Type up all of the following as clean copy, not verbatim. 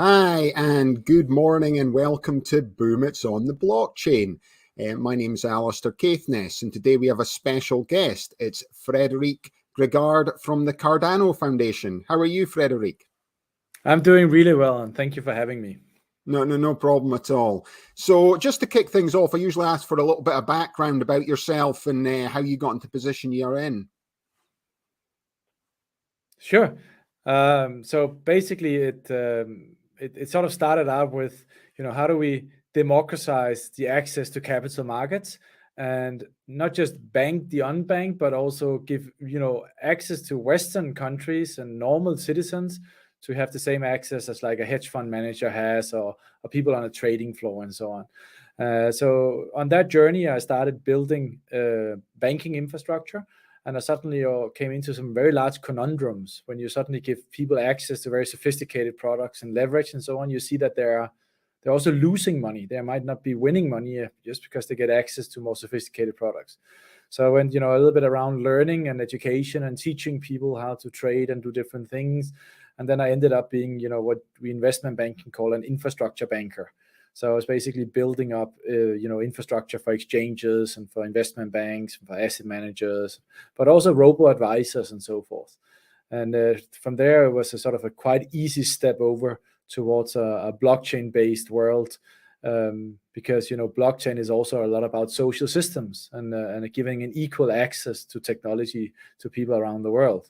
Hi, and good morning, and welcome to Boom It's on the Blockchain. My name is Alistair Caithness, and today we have a special guest. It's Frederik Gregaard from the Cardano Foundation. How are you, Frederik? I'm doing really well, and thank you for having me. No problem at all. So just to kick things off, I usually ask for a little bit of background about yourself and how you got into the position you're in. Sure. So basically, it sort of started out with, how do we democratize the access to capital markets and not just bank the unbanked, but also give, access to Western countries and normal citizens to have the same access as like a hedge fund manager has or people on a trading floor and so on. So on that journey, I started building banking infrastructure. And I suddenly came into some very large conundrums. When you suddenly give people access to very sophisticated products and leverage and so on, you see that they're also losing money. They might not be winning money just because they get access to more sophisticated products. So I went, a little bit around learning and education and teaching people how to trade and do different things. And then I ended up being, what we investment banking call an infrastructure banker. So I was basically building up, infrastructure for exchanges and for investment banks, and for asset managers, but also robo-advisors and so forth. And from there, it was a sort of a quite easy step over towards a blockchain-based world, because blockchain is also a lot about social systems and giving an equal access to technology to people around the world.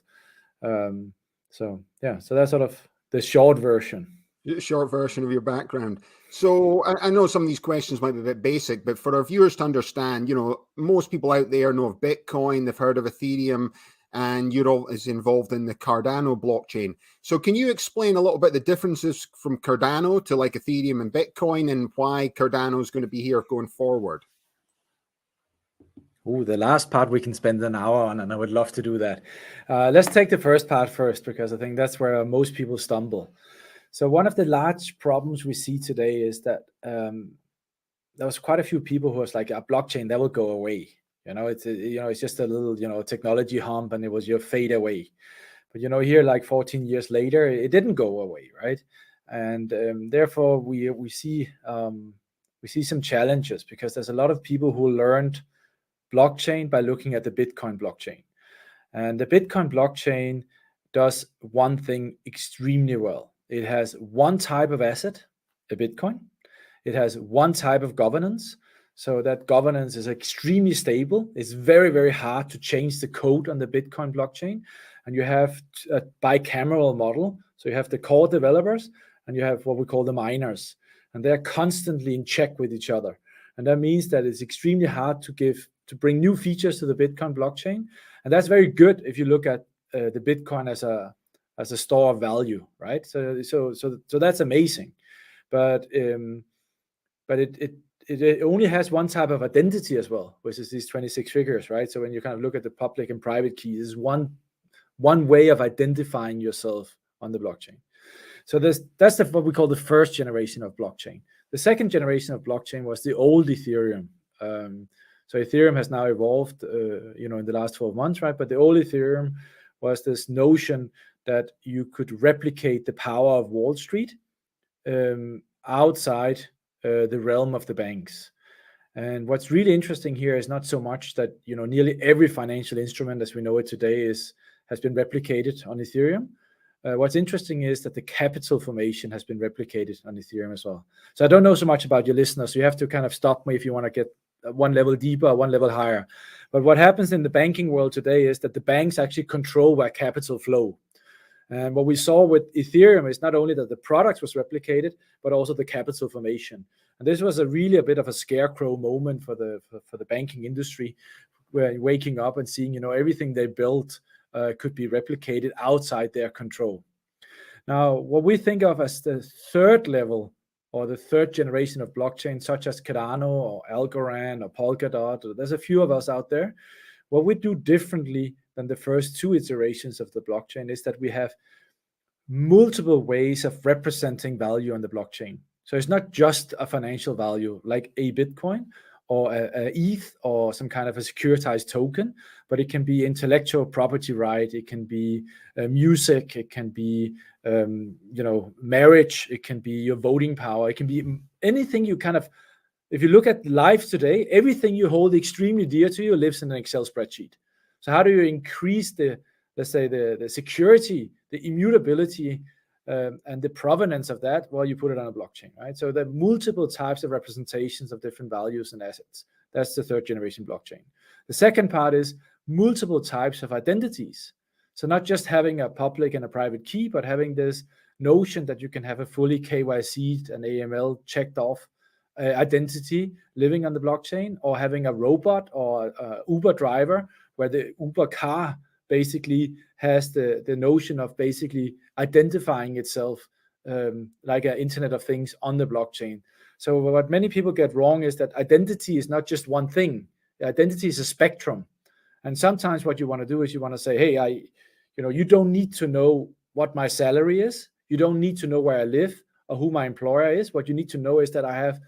So that's sort of the short version. Short version of your background. So I know some of these questions might be a bit basic, but for our viewers to understand, most people out there know of Bitcoin, they've heard of Ethereum, and you're is involved in the Cardano blockchain. So can you explain a little bit the differences from Cardano to like Ethereum and Bitcoin and why Cardano is going to be here going forward? Oh, the last part we can spend an hour on, and I would love to do that. Let's take the first part first, because I think that's where most people stumble. So one of the large problems we see today is that there was quite a few people who was like, a blockchain that will go away. It's just a little technology hump, and it was your fade away. But here, like 14 years later, it didn't go away, right? And therefore we see some challenges, because there's a lot of people who learned blockchain by looking at the Bitcoin blockchain, and the Bitcoin blockchain does one thing extremely well. It has one type of asset, a Bitcoin. It has one type of governance. So that governance is extremely stable. It's very, very hard to change the code on the Bitcoin blockchain. And you have a bicameral model. So you have the core developers and you have what we call the miners. And they're constantly in check with each other. And that means that it's extremely hard to bring new features to the Bitcoin blockchain. And that's very good if you look at the Bitcoin as a store of value, right? So that's amazing, but it only has one type of identity as well, which is these 26 figures, right? So when you kind of look at the public and private keys, is one way of identifying yourself on the blockchain. So that's what we call the first generation of blockchain. The second generation of blockchain was the old Ethereum. So Ethereum has now evolved, in the last 12 months, right? But the old Ethereum was this notion that you could replicate the power of Wall Street outside the realm of the banks. And what's really interesting here is not so much that nearly every financial instrument as we know it today has been replicated on Ethereum. What's interesting is that the capital formation has been replicated on Ethereum as well. So I don't know so much about your listeners, so you have to kind of stop me if you want to get one level deeper, one level higher. But what happens in the banking world today is that the banks actually control where capital flow. And what we saw with Ethereum is not only that the products was replicated, but also the capital formation. And this was really a bit of a scarecrow moment for the banking industry, where waking up and seeing everything they built could be replicated outside their control. Now, what we think of as the third level or the third generation of blockchain, such as Cardano or Algorand or Polkadot, there's a few of us out there. What we do differently than the first two iterations of the blockchain is that we have multiple ways of representing value on the blockchain. So it's not just a financial value like a Bitcoin or a ETH or some kind of a securitized token, but it can be intellectual property right, it can be music, it can be marriage, it can be your voting power, it can be anything you kind of, if you look at life today, everything you hold extremely dear to you lives in an Excel spreadsheet. So how do you increase the security, the immutability, and the provenance of that? Well, you put it on a blockchain, right? So there are multiple types of representations of different values and assets. That's the third generation blockchain. The second part is multiple types of identities. So not just having a public and a private key, but having this notion that you can have a fully KYC'd and AML checked off identity living on the blockchain, or having a robot or a Uber driver where the Uber car basically has the notion of basically identifying itself like an Internet of Things on the blockchain. So what many people get wrong is that identity is not just one thing. Identity is a spectrum. And sometimes what you want to do is you want to say, hey, you don't need to know what my salary is. You don't need to know where I live or who my employer is. What you need to know is that I have,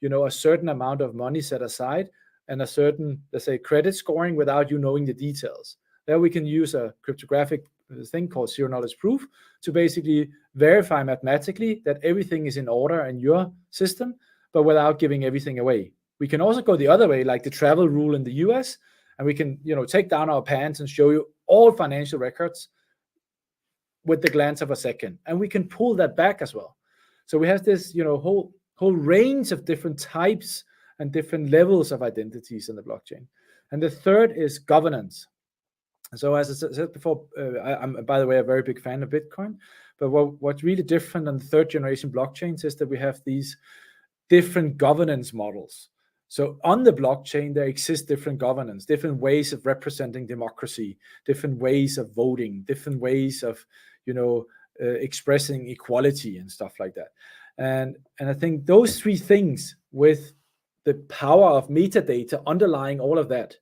a certain amount of money set aside and a certain, let's say, credit scoring without you knowing the details. There we can use a cryptographic thing called zero knowledge proof to basically verify mathematically that everything is in order in your system, but without giving everything away. We can also go the other way, like the travel rule in the US, and we can, take down our pants and show you all financial records with the glance of a second. And we can pull that back as well. So we have this, whole range of different types and different levels of identities in the blockchain. And the third is governance. So as I said before, I'm, by the way, a very big fan of Bitcoin. But what's really different on the third generation blockchains is that we have these different governance models. So on the blockchain, there exists different governance, different ways of representing democracy, different ways of voting, different ways of, expressing equality and stuff like that. And I think those three things, with the power of metadata underlying all of that,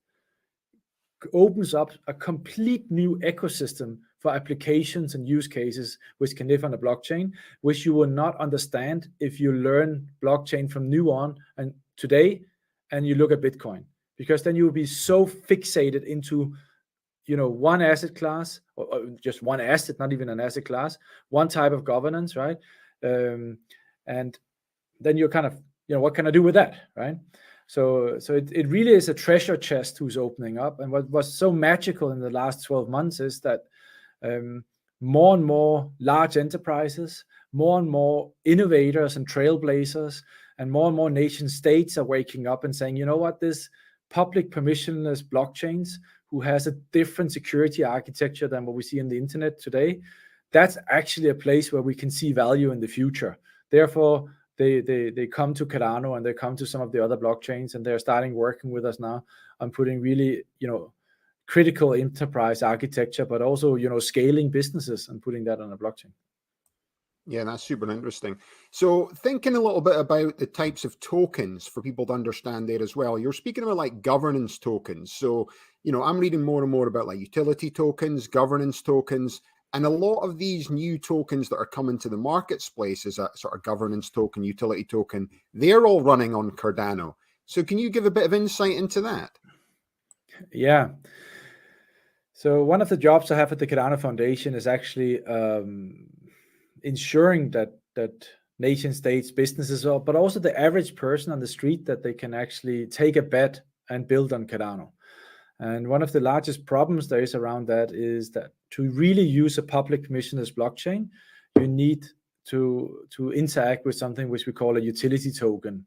opens up a complete new ecosystem for applications and use cases which can live on a blockchain, which you will not understand if you learn blockchain from new on and today and you look at Bitcoin, because then you will be so fixated into one asset class, or just one asset, not even an asset class, one type of governance, right? And then you're kind of, what can I do with that, right? So it really is a treasure chest who's opening up. And what was so magical in the last 12 months is that more and more large enterprises, more and more innovators and trailblazers, and more nation states are waking up and saying, you know what, this public permissionless blockchains who has a different security architecture than what we see in the internet today, that's actually a place where we can see value in the future. Therefore, they come to Cardano and they come to some of the other blockchains, and they're starting working with us now on putting really, critical enterprise architecture, but also, scaling businesses and putting that on a blockchain. Yeah, that's super interesting. So thinking a little bit about the types of tokens for people to understand there as well, you're speaking about like governance tokens. So, I'm reading more and more about like utility tokens, governance tokens, and a lot of these new tokens that are coming to the marketplace as a sort of governance token, utility token, they're all running on Cardano. So can you give a bit of insight into that? Yeah. So one of the jobs I have at the Cardano Foundation is actually ensuring that nation states, businesses, but also the average person on the street, that they can actually take a bet and build on Cardano. And one of the largest problems there is around that is that to really use a public permissionless blockchain, you need to interact with something which we call a utility token.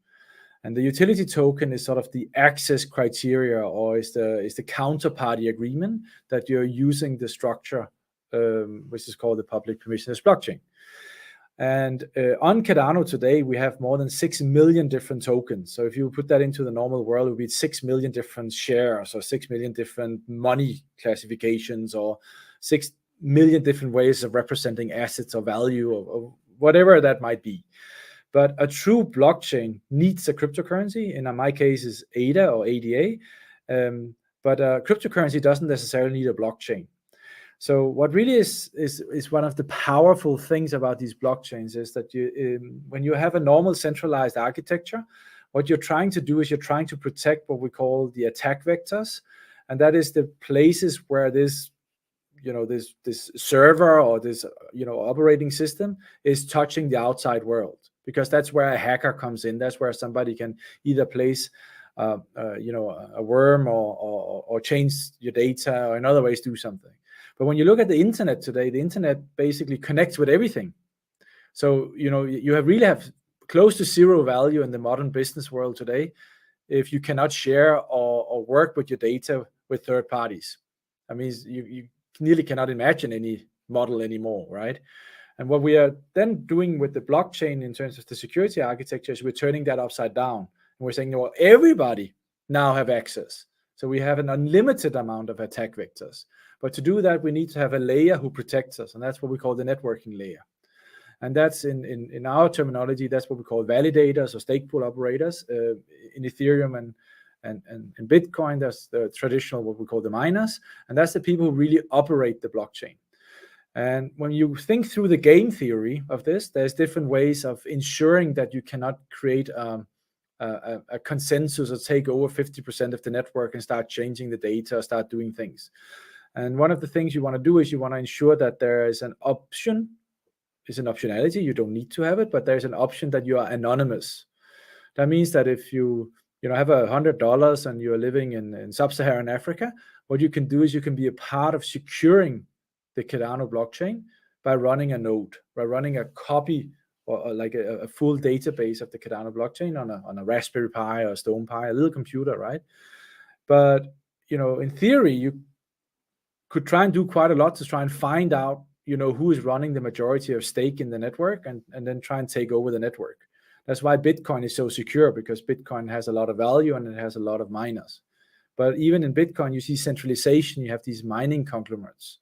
And the utility token is sort of the access criteria, or is the counterparty agreement that you're using the structure, which is called the public permissionless blockchain. And on Cardano today, we have more than 6 million different tokens. So if you put that into the normal world, it would be 6 million different shares, or 6 million different money classifications, or 6 million different ways of representing assets or value, or whatever that might be. But a true blockchain needs a cryptocurrency. In my case, is ADA or ADA. But a cryptocurrency doesn't necessarily need a blockchain. So what really is one of the powerful things about these blockchains is that when you have a normal centralized architecture what you're trying to do is you're trying to protect what we call the attack vectors, and that is the places where this server or this operating system is touching the outside world, because that's where a hacker comes in. That's where somebody can either place a worm or change your data, or in other ways do something. But when you look at the internet today, the internet basically connects with everything. So you really have close to zero value in the modern business world today if you cannot share or work with your data with third parties. I mean, you nearly cannot imagine any model anymore, right? And what we are then doing with the blockchain in terms of the security architecture is we're turning that upside down. And we're saying, well, everybody now have access. So we have an unlimited amount of attack vectors. But to do that, we need to have a layer who protects us. And that's what we call the networking layer. And that's in our terminology, that's what we call validators or stake pool operators. In Ethereum and Bitcoin, there's the traditional, what we call the miners. And that's the people who really operate the blockchain. And when you think through the game theory of this, there's different ways of ensuring that you cannot create a consensus or take over 50% of the network and start changing the data or start doing things. And one of the things you want to do is you want to ensure that there is an option. It's an optionality. You don't need to have it, but there's an option that you are anonymous. That means that if you have $100 and you're living in sub-Saharan Africa, what you can do is you can be a part of securing the Cardano blockchain by running a node, by running a copy or like a full database of the Cardano blockchain on a Raspberry Pi or a Stone Pi, a little computer, right? But in theory, you could try and do quite a lot to try and find out who is running the majority of stake in the network and then try and take over the network. That's why Bitcoin is so secure, because Bitcoin has a lot of value and it has a lot of miners. But even in Bitcoin, you see centralization. You have these mining conglomerates.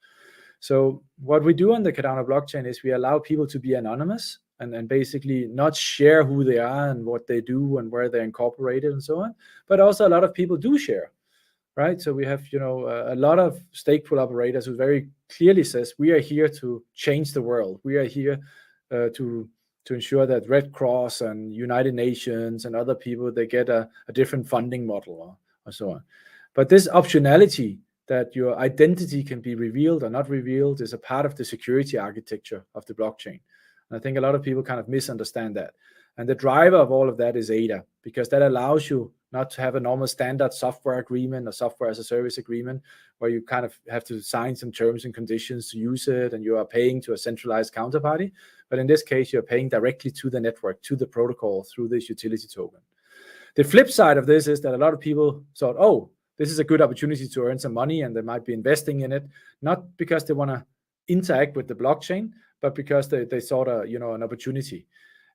So what we do on the Cardano blockchain is we allow people to be anonymous and basically not share who they are and what they do and where they're incorporated and so on. But also a lot of people do share, right? So we have a lot of stake pool operators who very clearly says we are here to change the world. We are here to ensure that Red Cross and United Nations and other people, they get a different funding model or so on. But this optionality that your identity can be revealed or not revealed is a part of the security architecture of the blockchain. And I think a lot of people kind of misunderstand that. And the driver of all of that is ADA, because that allows you not to have a normal standard software agreement or software as a service agreement where you kind of have to sign some terms and conditions to use it and you are paying to a centralized counterparty. But in this case, you're paying directly to the network, to the protocol through this utility token. The flip side of this is that a lot of people thought, oh, this is a good opportunity to earn some money and they might be investing in it, not because they want to interact with the blockchain, but because they saw an opportunity.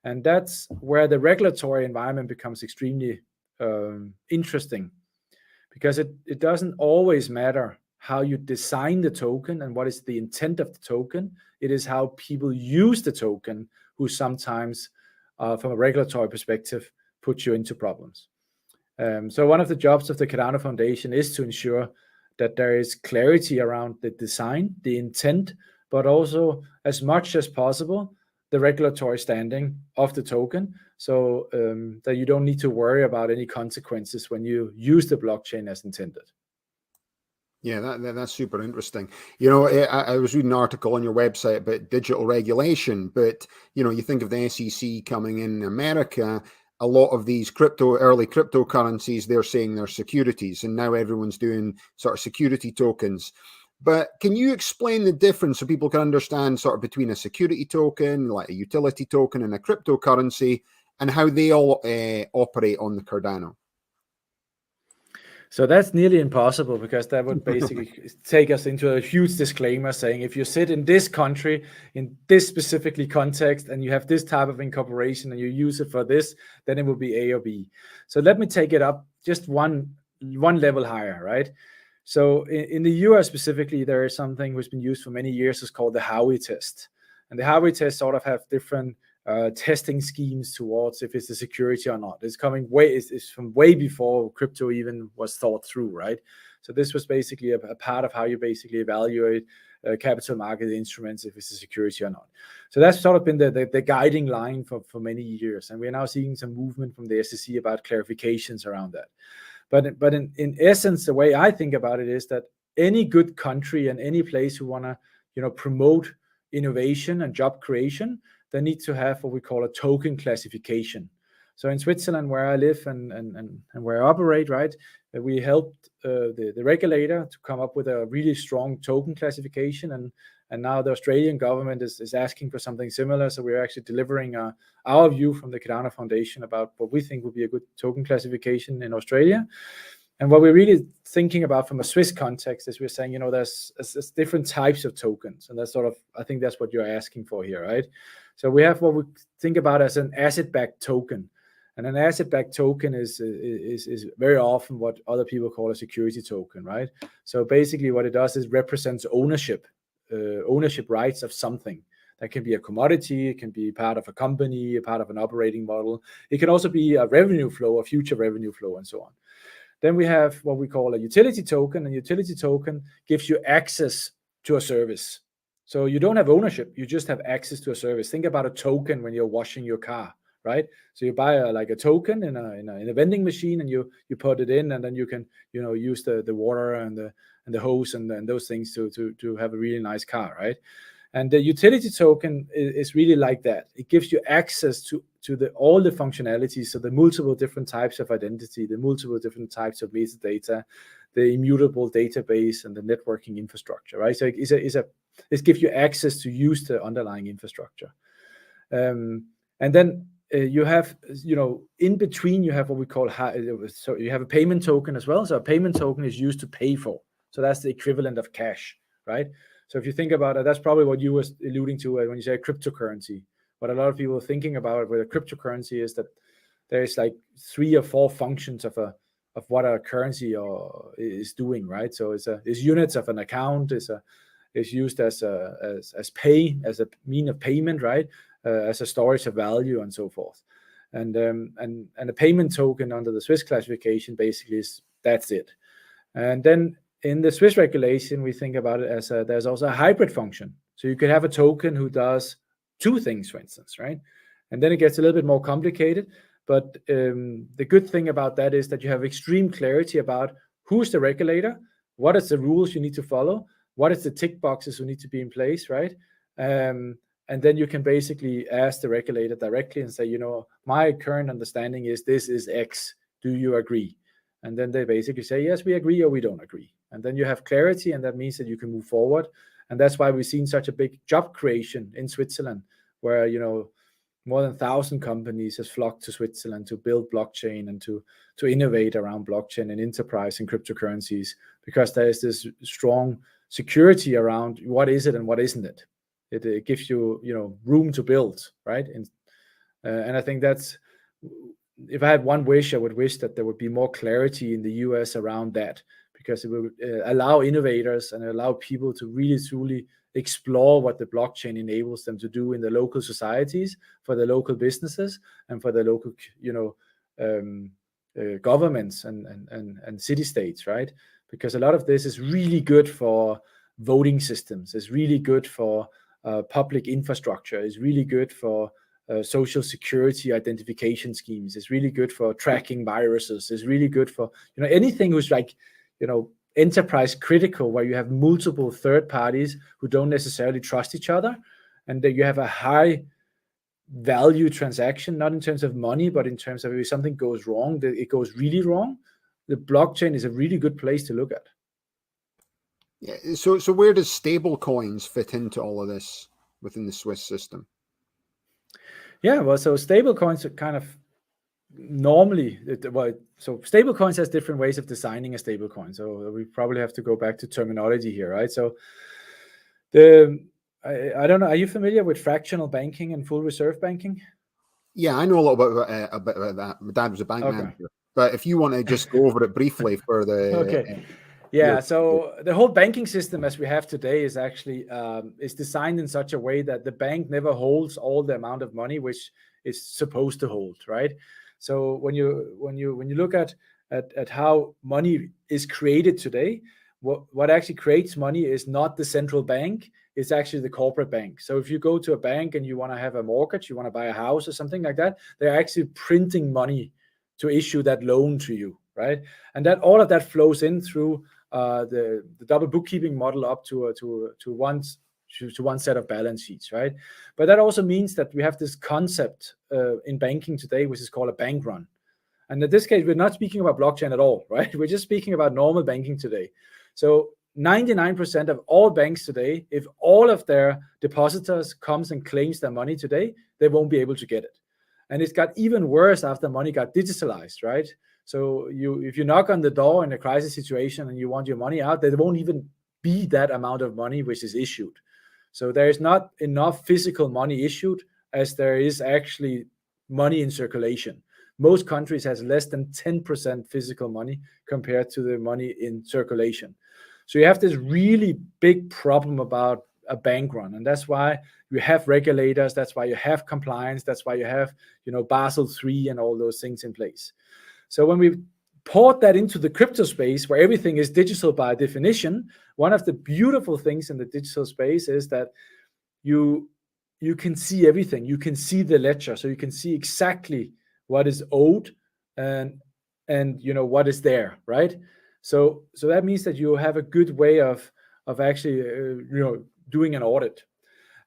And that's where the regulatory environment becomes extremely interesting, because it doesn't always matter how you design the token and what is the intent of the token. It is how people use the token who sometimes, from a regulatory perspective, put you into problems. So one of the jobs of the Cardano Foundation is to ensure that there is clarity around the design, the intent, but also as much as possible, the regulatory standing of the token, so that you don't need to worry about any consequences when you use the blockchain as intended. Yeah, that's super interesting. I was reading an article on your website about digital regulation, but you think of the SEC coming in America. A lot of these early cryptocurrencies, they're saying they're securities, and now everyone's doing sort of security tokens. But can you explain the difference so people can understand sort of between a security token, like a utility token, and a cryptocurrency, and how they all operate on the Cardano? So that's nearly impossible, because that would basically take us into a huge disclaimer saying if you sit in this country, in this specifically context, and you have this type of incorporation and you use it for this, then it will be A or B. So let me take it up just one level higher, right? So in the US specifically, there is something which has been used for many years. It's called the Howey test. And the Howey test sort of have different testing schemes towards if it's a security or not. It's from way before crypto even was thought through, right? So this was basically a part of how you basically evaluate capital market instruments, if it's a security or not. So that's sort of been the guiding line for many years, and we're now seeing some movement from the SEC about clarifications around that. But in essence, the way I think about it is that any good country and any place who want to promote innovation and job creation, they need to have what we call a token classification. So in Switzerland, where I live and where I operate, right, we helped the regulator to come up with a really strong token classification, and now the Australian government is asking for something similar. So we're actually delivering our view from the Cardano Foundation about what we think would be a good token classification in Australia. And what we're really thinking about from a Swiss context is we're saying, there's different types of tokens, and that's I think that's what you're asking for here, right? So we have what we think about as an asset-backed token. And an asset-backed token is very often what other people call a security token, right? So basically what it does is represents ownership rights of something. That can be a commodity, it can be part of a company, a part of an operating model. It can also be a revenue flow, a future revenue flow, and so on. Then we have what we call a utility token. And utility token gives you access to a service. So you don't have ownership, you just have access to a service. Think about a token when you're washing your car, right? So you buy a token in a vending machine, and you put it in, and then you can use the water and the hose and those things to have a really nice car, right? And the utility token is really like that. It gives you access to all the functionalities, so the multiple different types of identity, the multiple different types of metadata, the immutable database, and the networking infrastructure, right? So it gives you access to use the underlying infrastructure. And then you have, in between, you have what we call, so you have a payment token as well. So a payment token is used to pay for. So that's the equivalent of cash, right? So if you think about it, that's probably what you were alluding to when you say cryptocurrency. What a lot of people are thinking about with a cryptocurrency is that there's like 3 or 4 functions of what a currency is doing, right? So it's units of an account, it's used as a mean of payment, right? As a storage of value and so forth. And a payment token under the Swiss classification basically that's it. And then in the Swiss regulation, we think about it as there's also a hybrid function. So you could have a token who does 2 things, for instance, right? And then it gets a little bit more complicated. But the good thing about that is that you have extreme clarity about who's the regulator, what is the rules you need to follow, what is the tick boxes who need to be in place, right? And then you can basically ask the regulator directly and say, my current understanding is this is X. Do you agree? And then they basically say, yes, we agree, or we don't agree. And then you have clarity, and that means that you can move forward. And that's why we've seen such a big job creation in Switzerland, where, more than 1,000 companies has flocked to Switzerland to build blockchain and to innovate around blockchain and enterprise and cryptocurrencies, because there is this strong security around what is it and what isn't it. It gives you, room to build, right? And I think that's, if I had one wish, I would wish that there would be more clarity in the US around that, because it would allow innovators and allow people to really truly explore what the blockchain enables them to do in the local societies, for the local businesses, and for the local, governments and city states, right? Because a lot of this is really good for voting systems, it's really good for public infrastructure, it's really good for social security identification schemes, it's really good for tracking viruses, it's really good for anything who's like enterprise critical, where you have multiple third parties who don't necessarily trust each other, and that you have a high value transaction, not in terms of money, but in terms of if something goes wrong, that it goes really wrong. The blockchain is a really good place to look at. Yeah. So where does stable coins fit into all of this within the Swiss system? Yeah, well, so stable coins are kind of normally, so stable coins has different ways of designing a stable coin. So we probably have to go back to terminology here, right? So I don't know, are you familiar with fractional banking and full reserve banking? Yeah, I know a little bit about that. My dad was a bank manager. But if you want to just go over it briefly for the... Okay. Yeah, so the whole banking system as we have today is actually is designed in such a way that the bank never holds all the amount of money which is supposed to hold, right? So when you look at how money is created today, what actually creates money is not the central bank, it's actually the corporate bank. So if you go to a bank and you want to have a mortgage, you want to buy a house or something like that, they're actually printing money to issue that loan to you, right? And that all of that flows in through the double bookkeeping model up to one set of balance sheets, right? But that also means that we have this concept in banking today, which is called a bank run. And in this case, we're not speaking about blockchain at all, right? We're just speaking about normal banking today. So 99% of all banks today, if all of their depositors comes and claims their money today, they won't be able to get it. And it got even worse after money got digitalized, right? So if you knock on the door in a crisis situation and you want your money out, there won't even be that amount of money which is issued. So there is not enough physical money issued as there is actually money in circulation. Most countries has less than 10% physical money compared to the money in circulation. So you have this really big problem about a bank run, and that's why you have regulators, that's why you have compliance, that's why you have, Basel III and all those things in place. So when we port that into the crypto space where everything is digital by definition, one of the beautiful things in the digital space is that you can see everything. You can see the ledger, so you can see exactly what is owed and what is there, right? So that means that you have a good way of actually doing an audit.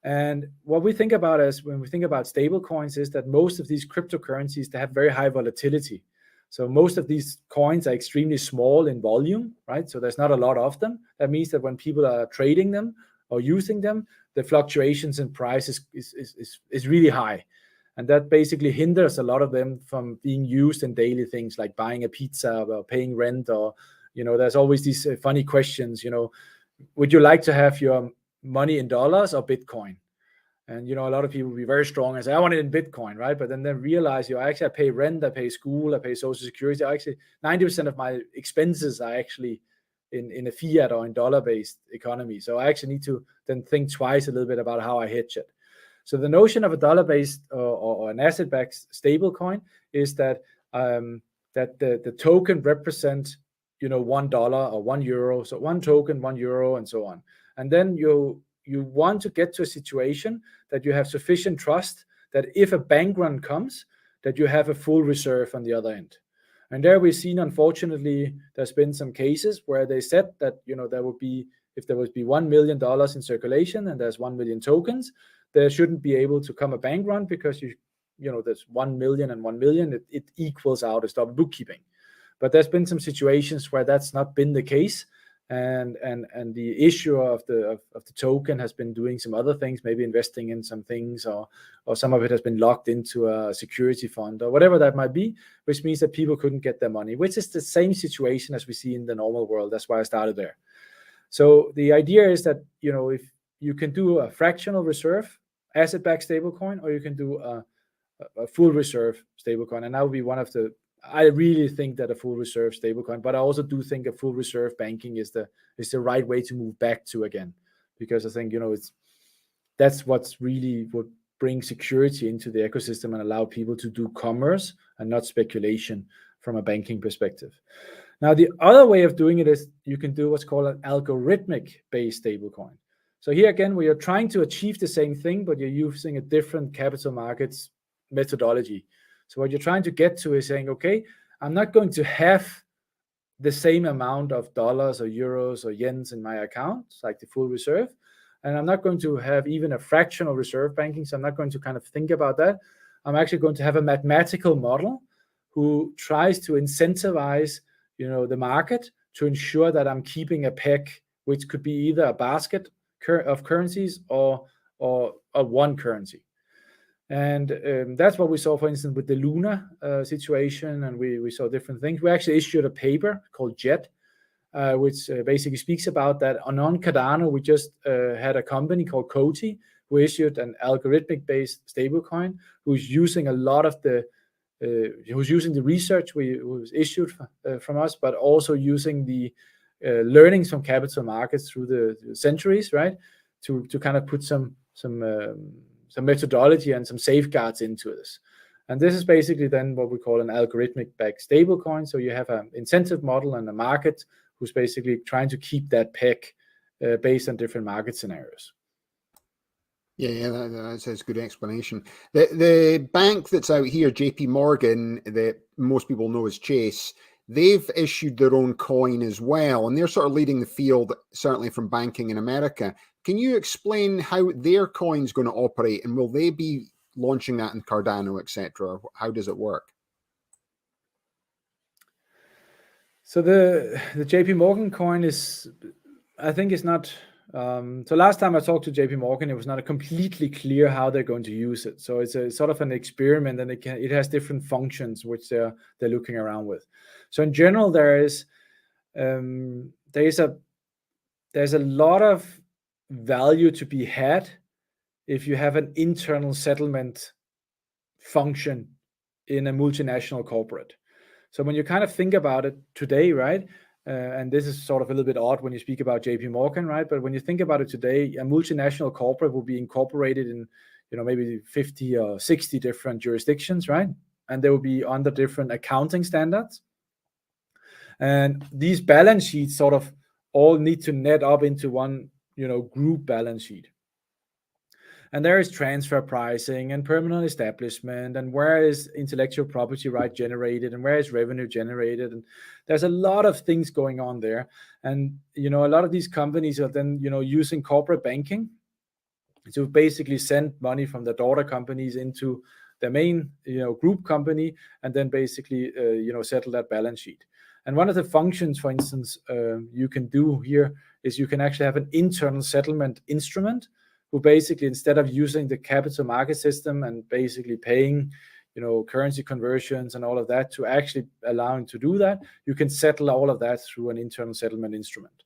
And what we think about when we think about stable coins is that most of these cryptocurrencies, they have very high volatility. So most of these coins are extremely small in volume, right? So there's not a lot of them. That means that when people are trading them or using them, the fluctuations in price is really high. And that basically hinders a lot of them from being used in daily things like buying a pizza or paying rent, or, there's always these funny questions, would you like to have your money in dollars or Bitcoin? And, a lot of people will be very strong and say, I want it in Bitcoin, right? But then they realize, I pay rent, I pay school, I pay social security. Actually, 90% of my expenses are actually in a fiat or in dollar-based economy. So I actually need to then think twice a little bit about how I hedge it. So the notion of a dollar-based or an asset-backed stable coin is that the token represents, $1 or €1. So one token, €1, and so on. And then you want to get to a situation that you have sufficient trust that if a bank run comes, that you have a full reserve on the other end. And there we've seen, unfortunately, there's been some cases where they said that, there would be $1 million in circulation and there's 1 million tokens, there shouldn't be able to come a bank run because there's 1 million and 1 million, it equals out as double bookkeeping. But there's been some situations where that's not been the case, and the issuer of the token has been doing some other things, maybe investing in some things, or some of it has been locked into a security fund or whatever that might be, which means that people couldn't get their money, which is the same situation as we see in the normal world. That's why I started there. So the idea is that, if you can do a fractional reserve asset-backed stablecoin, or you can do a full reserve stablecoin, and that would be one of the. I really think that a full reserve stablecoin, but I also do think a full reserve banking is the right way to move back to again, because I think that's what brings security into the ecosystem and allow people to do commerce and not speculation from a banking perspective. Now, the other way of doing it is you can do what's called an algorithmic-based stablecoin. So here again, we are trying to achieve the same thing, but you're using a different capital markets methodology. So what you're trying to get to is saying, okay, I'm not going to have the same amount of dollars or euros or yens in my account, like the full reserve, and I'm not going to have even a fractional reserve banking. So I'm not going to kind of think about that. I'm actually going to have a mathematical model who tries to incentivize, the market to ensure that I'm keeping a peg, which could be either a basket of currencies or one currency. And that's what we saw, for instance, with the Luna situation, and we saw different things. We actually issued a paper called JET, which basically speaks about that. On Cardano, we just had a company called Coty who issued an algorithmic-based stablecoin, who's using a lot of who's using the research was issued from us, but also using the learnings from capital markets through the centuries, right, to kind of put some methodology and some safeguards into this. And this is basically then what we call an algorithmic backed stablecoin. So you have an incentive model and a market who's basically trying to keep that peg based on different market scenarios. Yeah, that's a good explanation. The bank that's out here, JPMorgan, that most people know as Chase, they've issued their own coin as well, and they're sort of leading the field, certainly from banking in America. Can you explain how their coin's going to operate, and will they be launching that in Cardano, etc.? How does it work? So the JPMorgan coin is, I think, is not. So last time I talked to JPMorgan, it was not completely clear how they're going to use it. So it's a sort of an experiment, and it has different functions which they're looking around with. So in general, there's a lot of value to be had if you have an internal settlement function in a multinational corporate. So when you kind of think about it today, right? And this is sort of a little bit odd when you speak about JP Morgan, right? But when you think about it today, a multinational corporate will be incorporated in, maybe 50 or 60 different jurisdictions, right? And they will be under different accounting standards. And these balance sheets sort of all need to net up into one, group balance sheet. And there is transfer pricing and permanent establishment, and where is intellectual property right generated, and where is revenue generated, and there's a lot of things going on there. And a lot of these companies are then using corporate banking to basically send money from the daughter companies into the main group company, and then basically settle that balance sheet. And one of the functions, for instance, you can do here is you can actually have an internal settlement instrument, who basically, instead of using the capital market system and basically paying, currency conversions and all of that to actually allowing to do that, you can settle all of that through an internal settlement instrument,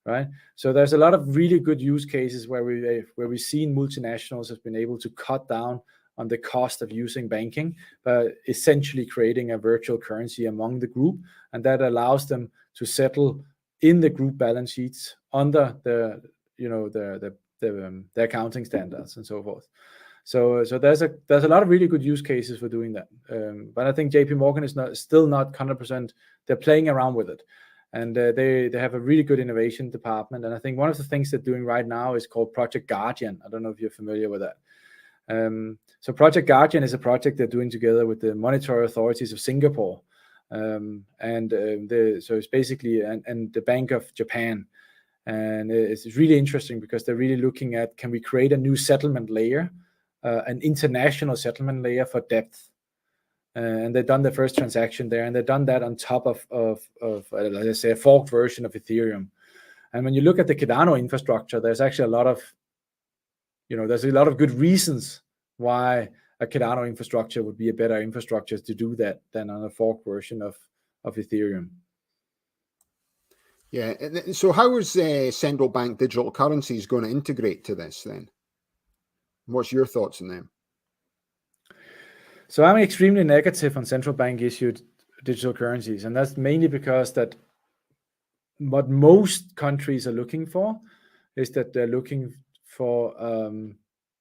right? So there's a lot of really good use cases where we've seen multinationals have been able to cut down on the cost of using banking, but essentially creating a virtual currency among the group, and that allows them to settle in the group balance sheets under the accounting standards and so forth. So there's a lot of really good use cases for doing that. But I think JP Morgan is still not 100%. They're playing around with it, and they have a really good innovation department. And I think one of the things they're doing right now is called Project Guardian. I don't know if you're familiar with that. So Project Guardian is a project they're doing together with the monetary authorities of Singapore, so it's basically and the Bank of Japan. And it's really interesting because they're really looking at, can we create a new settlement layer, an international settlement layer for depth? And they've done the first transaction there, and they've done that on top of like I say, a forked version of Ethereum. And when you look at the Cardano infrastructure, there's actually a lot of, there's a lot of good reasons why a Cardano infrastructure would be a better infrastructure to do that than on a forked version of Ethereum. Yeah. So how is central bank digital currencies going to integrate to this then? What's your thoughts on them? So I'm extremely negative on central bank issued digital currencies, and that's mainly because that what most countries are looking for is that they're looking for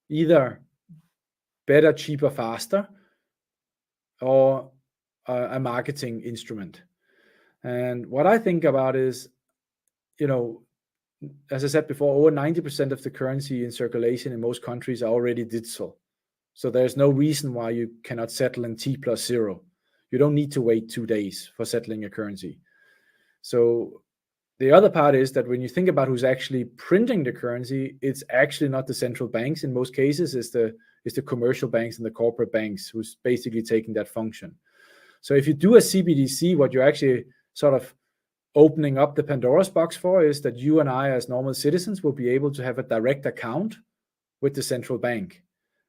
either better, cheaper, faster, or a marketing instrument. And what I think about is, as I said before, over 90% of the currency in circulation in most countries are already digital. So there's no reason why you cannot settle in T+0. You don't need to wait 2 days for settling a currency. So the other part is that when you think about who's actually printing the currency, it's actually not the central banks in most cases. It's the commercial banks and the corporate banks who's basically taking that function. So if you do a CBDC, what you're actually sort of opening up the Pandora's box for is that you and I, as normal citizens, will be able to have a direct account with the central bank,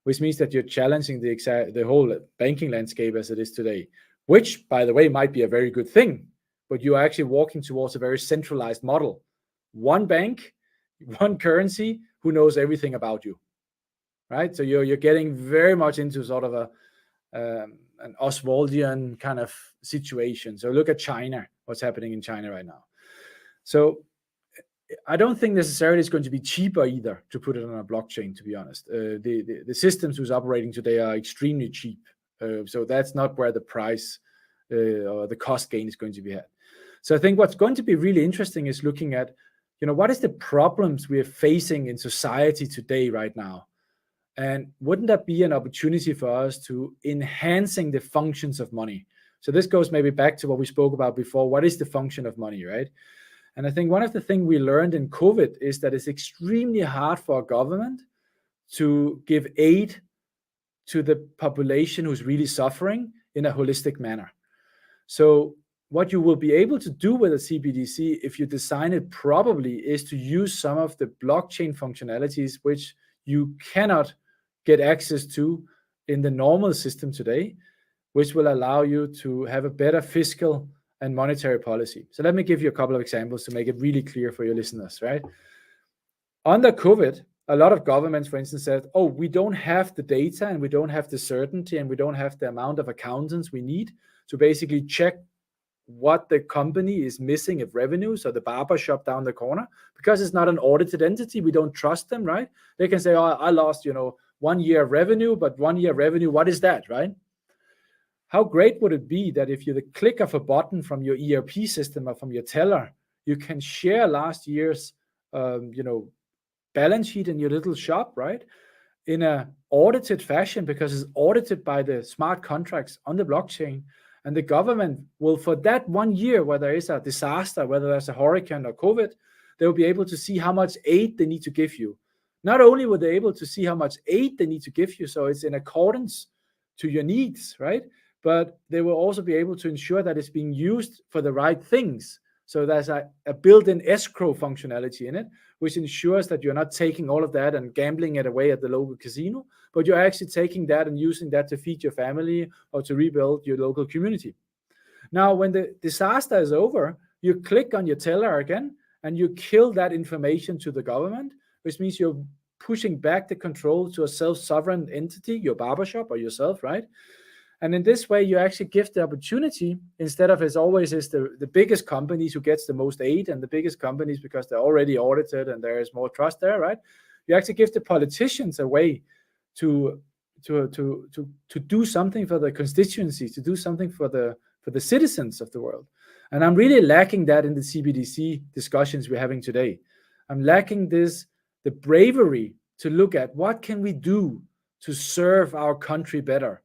which means that you're challenging the whole banking landscape as it is today, which, by the way, might be a very good thing, but you are actually walking towards a very centralized model. One bank, one currency, who knows everything about you, right? So you're getting very much into sort of an Oswaldian kind of situation. So look at China, what's happening in China right now. So I don't think necessarily it's going to be cheaper either to put it on a blockchain, to be honest. The systems who's operating today are extremely cheap. So that's not where the price or the cost gain is going to be had. So I think what's going to be really interesting is looking at, what is the problems we are facing in society today right now? And wouldn't that be an opportunity for us to enhancing the functions of money? So this goes maybe back to what we spoke about before. What is the function of money, right? And I think one of the things we learned in COVID is that it's extremely hard for a government to give aid to the population who's really suffering in a holistic manner. So what you will be able to do with a CBDC, if you design it probably, is to use some of the blockchain functionalities which you cannot get access to in the normal system today, which will allow you to have a better fiscal and monetary policy. So let me give you a couple of examples to make it really clear for your listeners, right? Under COVID, a lot of governments, for instance, said, oh, we don't have the data and we don't have the certainty and we don't have the amount of accountants we need to basically check what the company is missing of revenues, or the barber shop down the corner, because it's not an audited entity. We don't trust them, right? They can say, oh, I lost, 1 year of revenue, but 1 year revenue, what is that, right? How great would it be that if you the click of a button from your ERP system or from your teller, you can share last year's, balance sheet in your little shop, right? In a audited fashion, because it's audited by the smart contracts on the blockchain. And the government will, for that 1 year, where there is a disaster, whether there's a hurricane or COVID, they will be able to see how much aid they need to give you. Not only will they able to see how much aid they need to give you, so it's in accordance to your needs, right? But they will also be able to ensure that it's being used for the right things. So there's a built-in escrow functionality in it, which ensures that you're not taking all of that and gambling it away at the local casino, but you're actually taking that and using that to feed your family or to rebuild your local community. Now, when the disaster is over, you click on your teller again and you kill that information to the government, which means you're pushing back the control to a self-sovereign entity, your barbershop or yourself, right? And in this way, you actually give the opportunity, instead of as always is the biggest companies who gets the most aid, and the biggest companies because they're already audited and there is more trust there, right? You actually give the politicians a way to do something for the constituency, to do something for the citizens of the world. And I'm really lacking that in the CBDC discussions we're having today. I'm lacking the bravery to look at what can we do to serve our country better.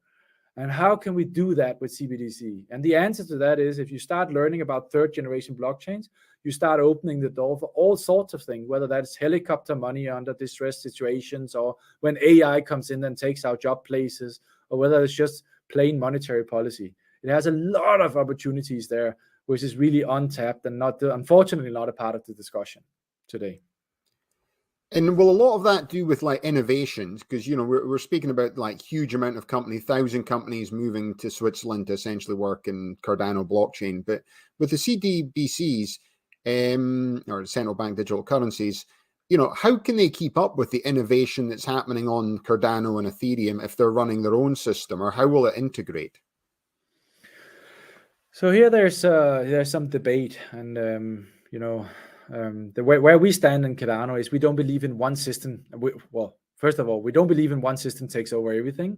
And how can we do that with CBDC? And the answer to that is, if you start learning about third generation blockchains, you start opening the door for all sorts of things, whether that's helicopter money under distressed situations, or when AI comes in and takes our job places, or whether it's just plain monetary policy. It has a lot of opportunities there, which is really untapped and unfortunately not a part of the discussion today. And will a lot of that do with like innovations? Because, we're speaking about like huge amount of companies, 1,000 companies moving to Switzerland to essentially work in Cardano blockchain. But with the CBDCs, or central bank digital currencies, how can they keep up with the innovation that's happening on Cardano and Ethereum if they're running their own system, or how will it integrate? So here there's some debate, and where we stand in Cardano is we don't believe in one system. First of all, we don't believe in one system takes over everything.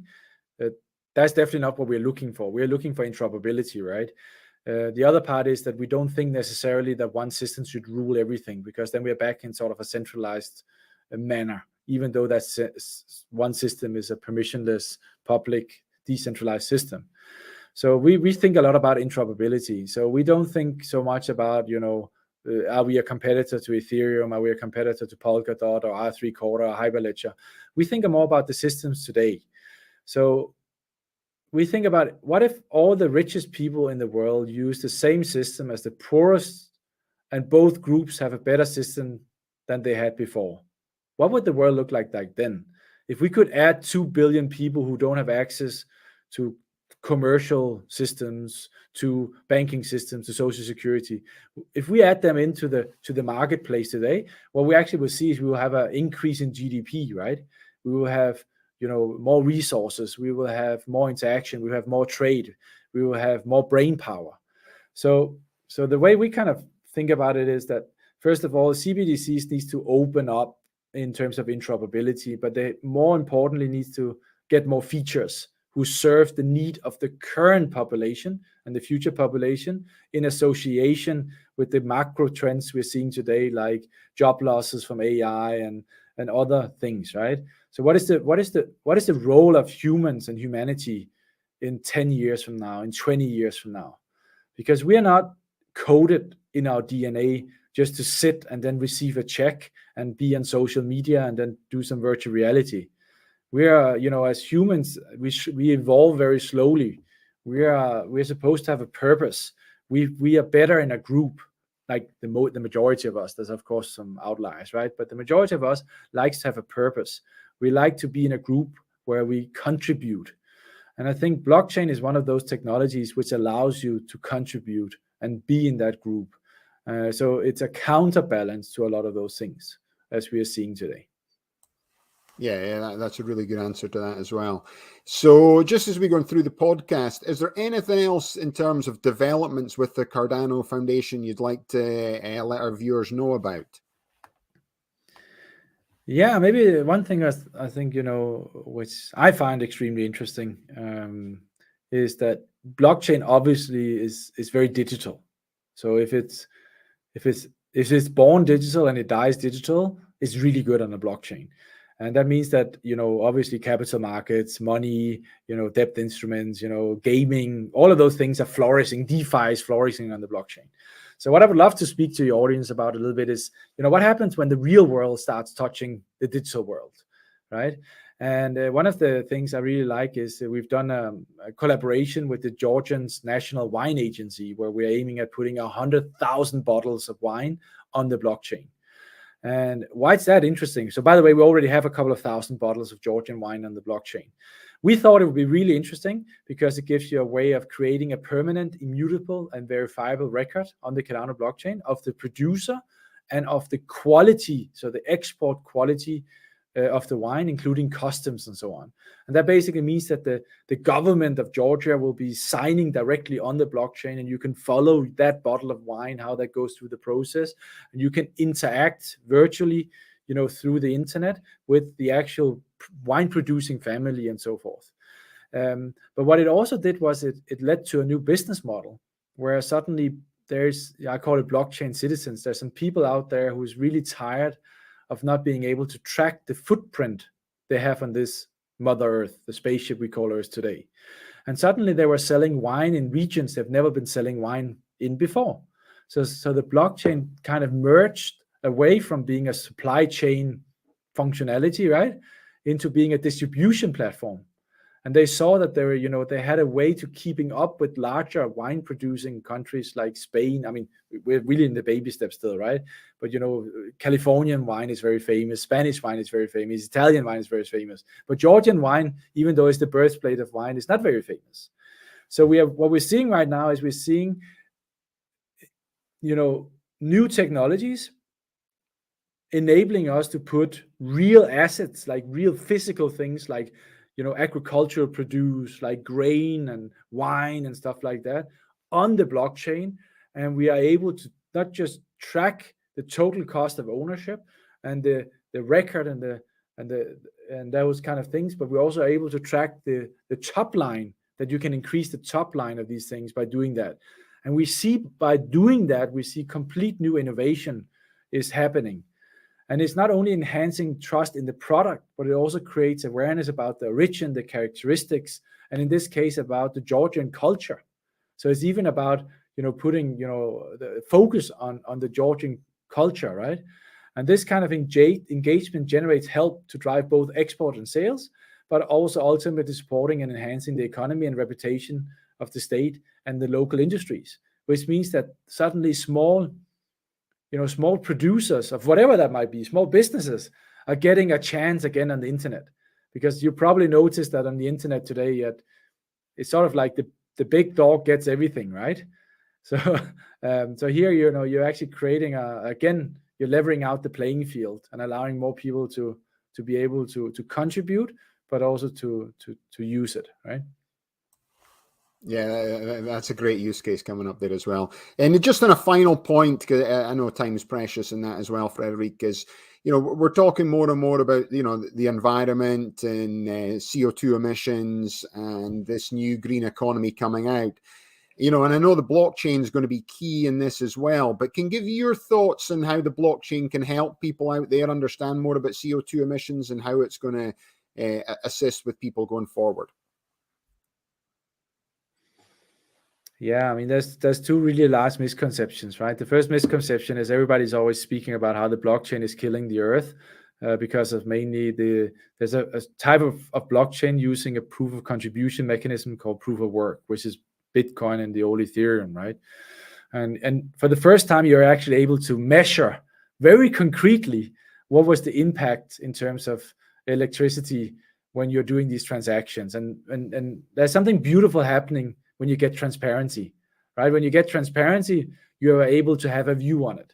That's definitely not what we're looking for. We're looking for interoperability, right? The other part is that we don't think necessarily that one system should rule everything, because then we're back in sort of a centralized manner, even though that's one system is a permissionless, public, decentralized system. So we think a lot about interoperability. So we don't think so much about, are we a competitor to Ethereum? Are we a competitor to Polkadot or R3 Quarter or Hyperledger? We think more about the systems today. So we think about, what if all the richest people in the world use the same system as the poorest, and both groups have a better system than they had before? What would the world look like then? If we could add 2 billion people who don't have access to commercial systems, to banking systems, to social security, if we add them into the marketplace today, what we actually will see is we will have an increase in GDP, right? We will have more resources, we will have more interaction, we will have more trade, we will have more brain power. So the way we kind of think about it is that, first of all, CBDCs needs to open up in terms of interoperability, but they more importantly needs to get more features who serve the need of the current population and the future population in association with the macro trends we're seeing today, like job losses from AI and other things, right? So what is the role of humans and humanity in 10 years from now, in 20 years from now? Because we are not coded in our DNA just to sit and then receive a check and be on social media and then do some virtual reality. We are, as humans, we evolve very slowly. We're supposed to have a purpose. We are better in a group, like the majority of us. There's of course some outliers, right? But the majority of us likes to have a purpose. We like to be in a group where we contribute. And I think blockchain is one of those technologies which allows you to contribute and be in that group. So it's a counterbalance to a lot of those things, as we are seeing today. Yeah, that's a really good answer to that as well. So just as we're going through the podcast, is there anything else in terms of developments with the Cardano Foundation you'd like to let our viewers know about? Yeah, maybe one thing I think, which I find extremely interesting, is that blockchain obviously is very digital. So if it's born digital and it dies digital, it's really good on a blockchain. And that means that, obviously capital markets, money, debt instruments, gaming, all of those things are flourishing. DeFi is flourishing on the blockchain. So what I would love to speak to your audience about a little bit is, what happens when the real world starts touching the digital world, right? And one of the things I really like is we've done a collaboration with the Georgians National Wine Agency, where we're aiming at putting 100,000 bottles of wine on the blockchain. And why is that interesting? So by the way, we already have a couple of thousand bottles of Georgian wine on the blockchain. We thought it would be really interesting because it gives you a way of creating a permanent, immutable, and verifiable record on the Cardano blockchain of the producer and of the quality, so the export quality of the wine, including customs and so on. And that basically means that the government of Georgia will be signing directly on the blockchain, and you can follow that bottle of wine, how that goes through the process, and you can interact virtually, through the internet with the actual wine producing family and so forth. But what it also did was it led to a new business model where suddenly I call it blockchain citizens. There's some people out there who's really tired of not being able to track the footprint they have on this Mother Earth, the spaceship we call Earth today. And suddenly they were selling wine in regions they've never been selling wine in before. So the blockchain kind of merged away from being a supply chain functionality, right, into being a distribution platform. And they saw that they had a way to keeping up with larger wine producing countries like Spain. I mean, we're really in the baby steps still, right? But Californian wine is very famous, Spanish wine is very famous, Italian wine is very famous. But Georgian wine, even though it's the birthplace of wine, is not very famous. So what we're seeing right now is we're seeing, new technologies enabling us to put real assets, like real physical things, like agricultural produce, like grain and wine and stuff like that, on the blockchain. And we are able to not just track the total cost of ownership and the record and those kind of things, but we're also able to track the top line, that you can increase the top line of these things by doing that. And we see by doing that, we see complete new innovation is happening. And it's not only enhancing trust in the product, but it also creates awareness about the origin, the characteristics, and in this case, about the Georgian culture. So it's even about, putting, the focus on the Georgian culture, right? And this kind of engagement generates help to drive both export and sales, but also ultimately supporting and enhancing the economy and reputation of the state and the local industries, which means that suddenly small producers of whatever that might be, small businesses, are getting a chance again on the internet. Because you probably noticed that on the internet today, it's sort of like the big dog gets everything, right? So here, you're actually creating you're leveling out the playing field and allowing more people to be able to contribute, but also to use it, right? Yeah, that's a great use case coming up there as well. And just on a final point, because I know time is precious in that as well, Frederik, is, we're talking more and more about, the environment and CO2 emissions and this new green economy coming out. And I know the blockchain is going to be key in this as well, but can give your thoughts on how the blockchain can help people out there understand more about CO2 emissions and how it's going to assist with people going forward. Yeah, I mean, there's two really large misconceptions, right? The first misconception is everybody's always speaking about how the blockchain is killing the earth because of mainly there's a type of blockchain using a proof of contribution mechanism called proof of work, which is Bitcoin and the old Ethereum, right? And for the first time, you're actually able to measure very concretely what was the impact in terms of electricity when you're doing these transactions. And there's something beautiful happening when you get transparency, right? When you get transparency, you are able to have a view on it.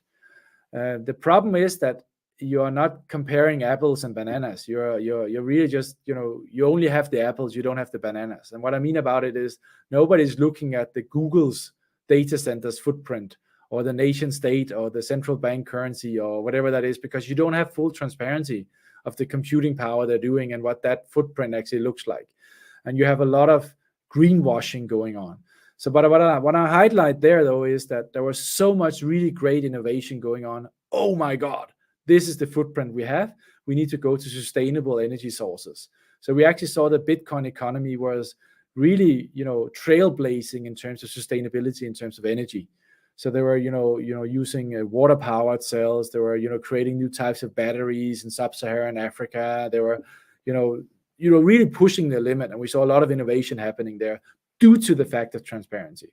The problem is that you are not comparing apples and bananas. You're really just, you only have the apples, you don't have the bananas. And what I mean about it is nobody's looking at the Google's data centers footprint or the nation state or the central bank currency or whatever that is, because you don't have full transparency of the computing power they're doing and what that footprint actually looks like. And you have a lot of greenwashing going on. So, but what I highlight there, though, is that there was so much really great innovation going on. Oh my God, this is the footprint we have. We need to go to sustainable energy sources. So we actually saw the Bitcoin economy was really, trailblazing in terms of sustainability, in terms of energy. So they were, using water-powered cells. They were, creating new types of batteries in sub-Saharan Africa. They were, really pushing the limit, and we saw a lot of innovation happening there due to the fact of transparency.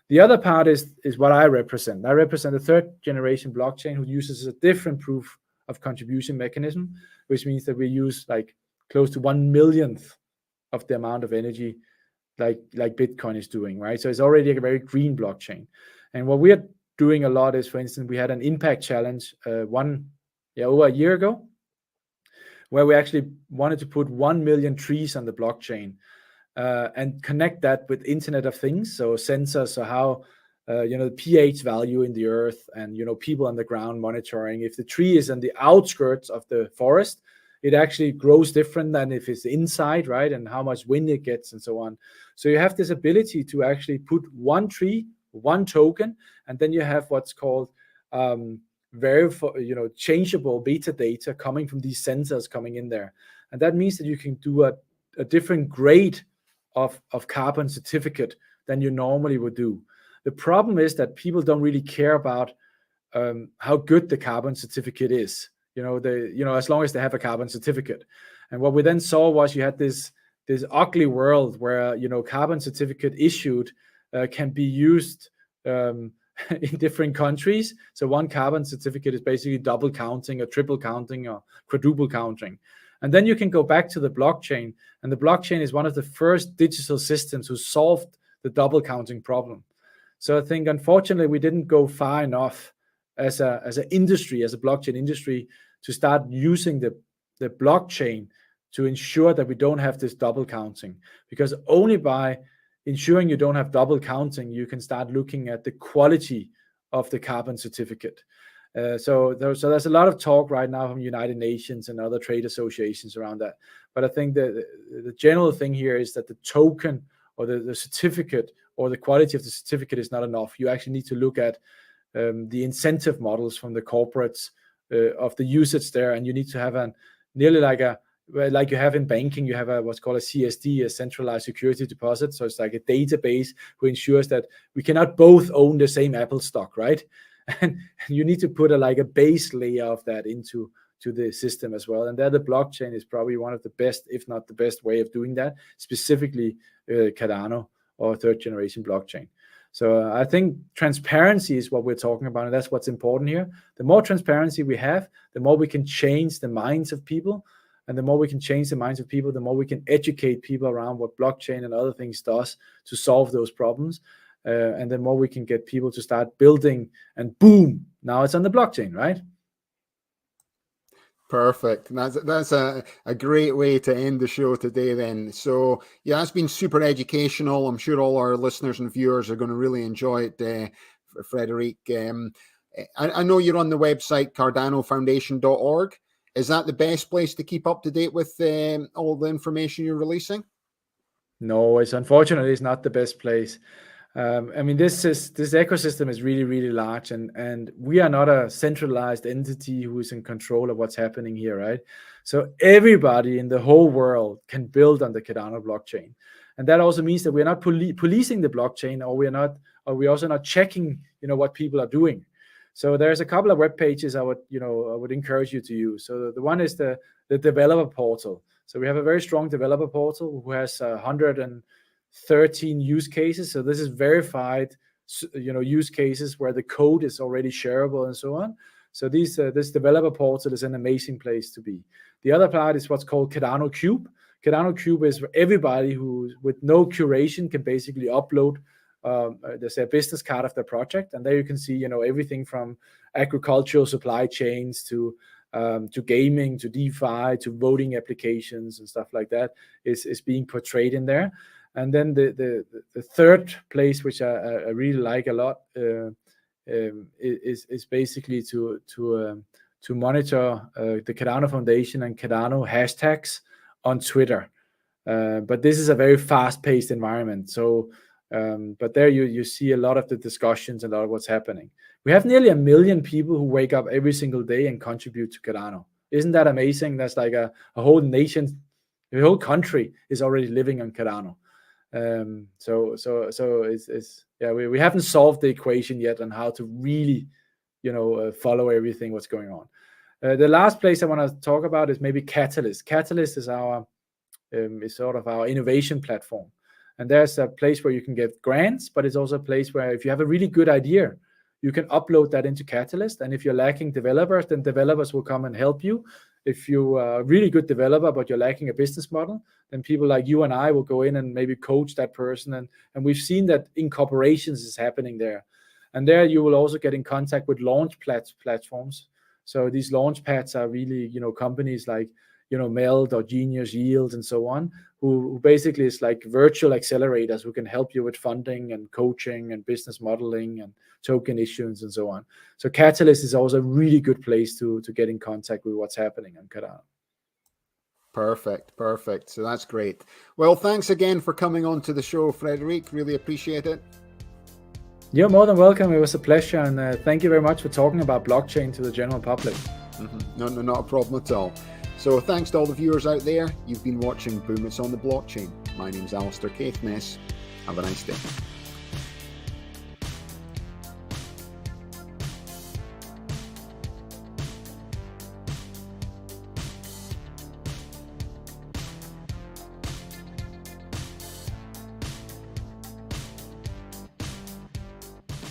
The other part is what I represent. I represent a third generation blockchain who uses a different proof of contribution mechanism, which means that we use like close to 1/1,000,000th of the amount of energy like Bitcoin is doing, right? So it's already a very green blockchain. And what we are doing a lot is, for instance, we had an impact challenge over a year ago, where we actually wanted to put 1 million trees on the blockchain and connect that with Internet of Things, so sensors, so how the pH value in the earth, and people on the ground monitoring. If the tree is on the outskirts of the forest, it actually grows different than if it's inside, right? And how much wind it gets and so on. So you have this ability to actually put one tree, one token, and then you have what's called changeable metadata coming from these sensors coming in there. And that means that you can do a different grade of carbon certificate than you normally would do. The problem is that people don't really care about how good the carbon certificate is, as long as they have a carbon certificate. And what we then saw was you had this ugly world where, carbon certificate issued can be used in different countries. So one carbon certificate is basically double counting or triple counting or quadruple counting. And then you can go back to the blockchain, and the blockchain is one of the first digital systems who solved the double counting problem. So I think, unfortunately, we didn't go far enough as an industry, as a blockchain industry, to start using the blockchain to ensure that we don't have this double counting. Because only by ensuring you don't have double counting, you can start looking at the quality of the carbon certificate. So there's a lot of talk right now from United Nations and other trade associations around that. But I think the general thing here is that the token or the certificate or the quality of the certificate is not enough. You actually need to look at the incentive models from the corporates of the usage there, and you need to have nearly like you have in banking. You have what's called a CSD, a centralized security deposit. So it's like a database who ensures that we cannot both own the same Apple stock, right? And you need to put a base layer of that into the system as well. And there the blockchain is probably one of the best, if not the best way of doing that, specifically Cardano or third generation blockchain. So I think transparency is what we're talking about, and that's what's important here. The more transparency we have, the more we can change the minds of people. And the more we can change the minds of people, the more we can educate people around what blockchain and other things does to solve those problems. And the more we can get people to start building, and boom, now it's on the blockchain, right? Perfect. That's a great way to end the show today then. So yeah, it's been super educational. I'm sure all our listeners and viewers are going to really enjoy it, Frederik. I know you're on the website cardanofoundation.org. Is that the best place to keep up to date with all the information you're releasing? No, unfortunately it's not the best place. I mean, this ecosystem is really, really large, and we are not a centralized entity who is in control of what's happening here, right? So everybody in the whole world can build on the Cardano blockchain, and that also means that we're not policing the blockchain, or we're also not checking, what people are doing. So there's a couple of web pages I would encourage you to use. So the one is the developer portal. So we have a very strong developer portal who has 113 use cases. So this is verified, use cases where the code is already shareable and so on. So this developer portal is an amazing place to be. The other part is what's called Cardano Cube. Cardano Cube is where everybody who with no curation can basically upload there's a business card of the project, and there you can see everything from agricultural supply chains to gaming, to DeFi, to voting applications and stuff like that is being portrayed in there. And then the third place, which I really like a lot, is basically to monitor the Cardano Foundation and Cardano hashtags on Twitter. But this is a very fast-paced environment. So, but there you see a lot of the discussions and a lot of what's happening. We have nearly 1 million people who wake up every single day and contribute to Cardano. Isn't that amazing? That's like a whole nation, the whole country is already living on Cardano. So it's we haven't solved the equation yet on how to really, follow everything what's going on. The last place I want to talk about is maybe Catalyst. Catalyst is is sort of our innovation platform. And there's a place where you can get grants, but it's also a place where if you have a really good idea, you can upload that into Catalyst. And if you're lacking developers, then developers will come and help you. If you are a really good developer, but you're lacking a business model, then people like you and I will go in and maybe coach that person. And we've seen that in corporations is happening there. And there you will also get in contact with launch platforms. So these launch pads are really, companies like, Meld or Genius Yield and so on, who basically is like virtual accelerators who can help you with funding and coaching and business modeling and token issuance and so on. So Catalyst is also a really good place to get in contact with what's happening on Cardano. Perfect. So that's great. Well, thanks again for coming on to the show, Frederik. Really appreciate it. You're more than welcome. It was a pleasure. And thank you very much for talking about blockchain to the general public. No, not a problem at all. So thanks to all the viewers out there. You've been watching Boom It's on the Blockchain. My name's Alistair Caithness. Have a nice day.